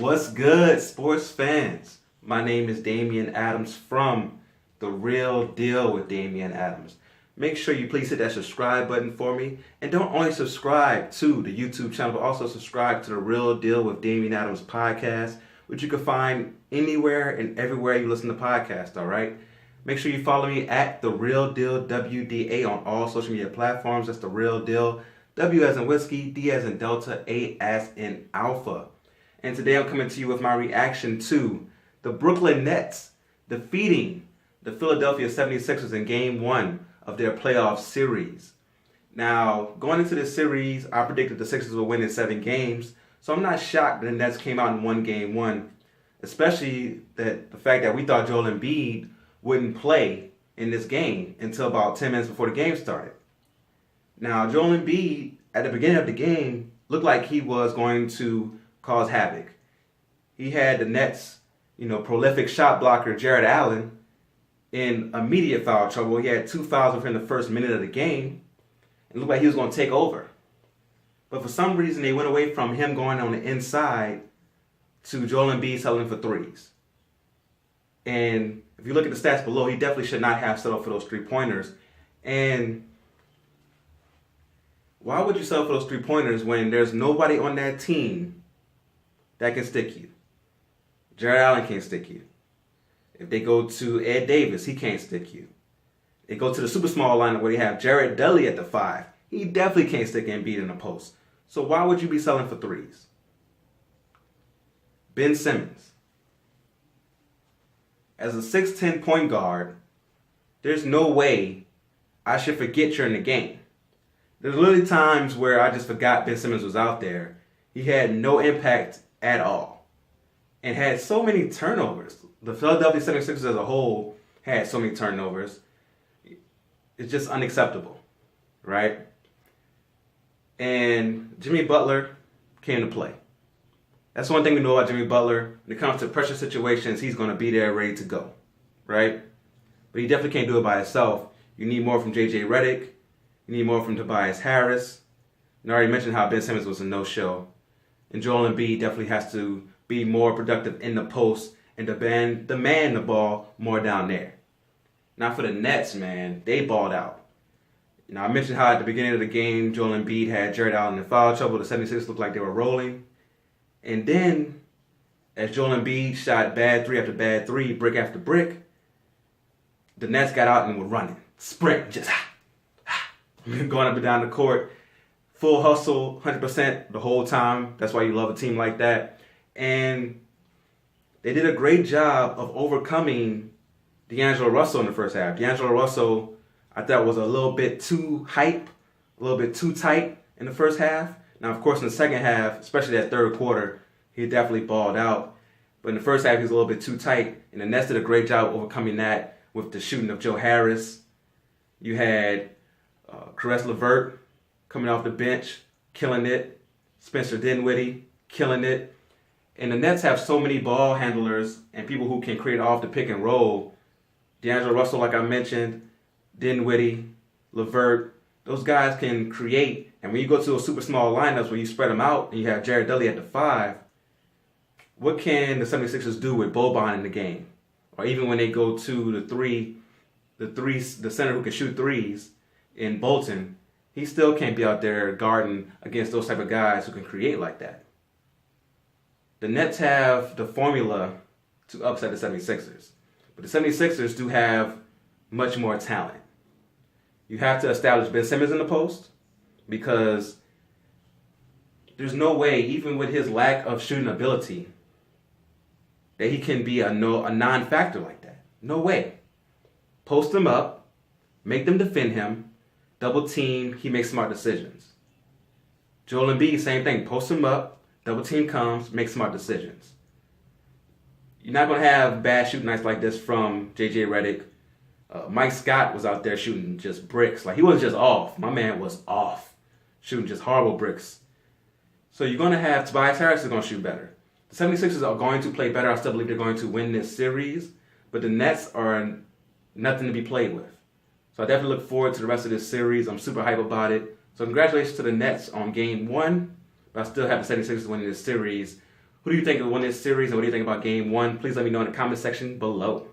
What's good, sports fans? My name is Damian Adams from The Real Deal with Damian Adams. Make sure you please hit that subscribe button for me. And don't only subscribe to the YouTube channel, but also subscribe to The Real Deal with Damian Adams podcast, which you can find anywhere and everywhere you listen to podcasts, all right? Make sure you follow me at The Real Deal WDA on all social media platforms. That's The Real Deal. W as in whiskey, D as in Delta, A as in Alpha. And today I'm coming to you with my reaction to the Brooklyn Nets defeating the Philadelphia 76ers in Game 1 of their playoff series. Now, going into this series, I predicted the Sixers would win in 7 games, so I'm not shocked that the Nets came out and won Game 1, especially that the fact that we thought Joel Embiid wouldn't play in this game until about 10 minutes before the game started. Now, Joel Embiid, at the beginning of the game, looked like he was going to cause havoc. He had the Nets, prolific shot blocker Jared Allen in immediate foul trouble. He had 2 fouls within the first minute of the game. It looked like he was going to take over. But for some reason, they went away from him going on the inside to Joel Embiid settling for threes. And if you look at the stats below, he definitely should not have settled for those 3-pointers. And why would you settle for those 3-pointers when there's nobody on that team that can stick you? Jared Allen can't stick you. If they go to Ed Davis, he can't stick you. They go to the super small lineup where they have Jared Dudley at the 5. He definitely can't stick Embiid in the post. So why would you be selling for threes? Ben Simmons. As a 6'10 point guard, there's no way I should forget you're in the game. There's literally times where I just forgot Ben Simmons was out there. He had no impact at all and had so many turnovers. The Philadelphia 76ers as a whole had so many turnovers. It's just unacceptable, right? And Jimmy Butler came to play. That's one thing we know about Jimmy Butler. When it comes to pressure situations, he's going to be there ready to go, right? But he definitely can't do it by himself. You need more from J.J. Redick. You need more from Tobias Harris. And I already mentioned how Ben Simmons was a no-show. And Joel Embiid definitely has to be more productive in the post and demand the ball more down there. Now for the Nets, man, they balled out. I mentioned how at the beginning of the game, Joel Embiid had Jared Allen in foul trouble. The 76ers looked like they were rolling. And then, as Joel Embiid shot bad 3 after bad 3, brick after brick, the Nets got out and were running. Sprint, just going up and down the court. Full hustle, 100% the whole time. That's why you love a team like that. And they did a great job of overcoming D'Angelo Russell in the first half. D'Angelo Russell, I thought, was a little bit too hype, a little bit too tight in the first half. Now, of course, in the second half, especially that third quarter, he definitely balled out. But in the first half, he was a little bit too tight. And the Nets did a great job of overcoming that with the shooting of Joe Harris. You had Caris LeVert coming off the bench, killing it. Spencer Dinwiddie, killing it. And the Nets have so many ball handlers and people who can create off the pick and roll. D'Angelo Russell, like I mentioned, Dinwiddie, LeVert, those guys can create. And when you go to a super small lineups where you spread them out and you have Jared Dudley at the 5, what can the 76ers do with Boban in the game? Or even when they go to the center who can shoot threes in Bolton, he still can't be out there guarding against those type of guys who can create like that. The Nets have the formula to upset the 76ers. But the 76ers do have much more talent. You have to establish Ben Simmons in the post because there's no way, even with his lack of shooting ability, that he can be a non-factor like that. No way. Post him up, make them defend him, double team, he makes smart decisions. Joel Embiid, same thing. Post him up, double team comes, make smart decisions. You're not going to have bad shooting nights like this from J.J. Redick. Mike Scott was out there shooting just bricks. Like, he wasn't just off. My man was off, shooting just horrible bricks. So you're going to have Tobias Harris is going to shoot better. The 76ers are going to play better. I still believe they're going to win this series. But the Nets are nothing to be played with. So I definitely look forward to the rest of this series. I'm super hype about it. So congratulations to the Nets on Game 1. But I still have the 76ers winning this series Who do you think will win this series, and what do you think about Game 1? Please let me know in the comment section below.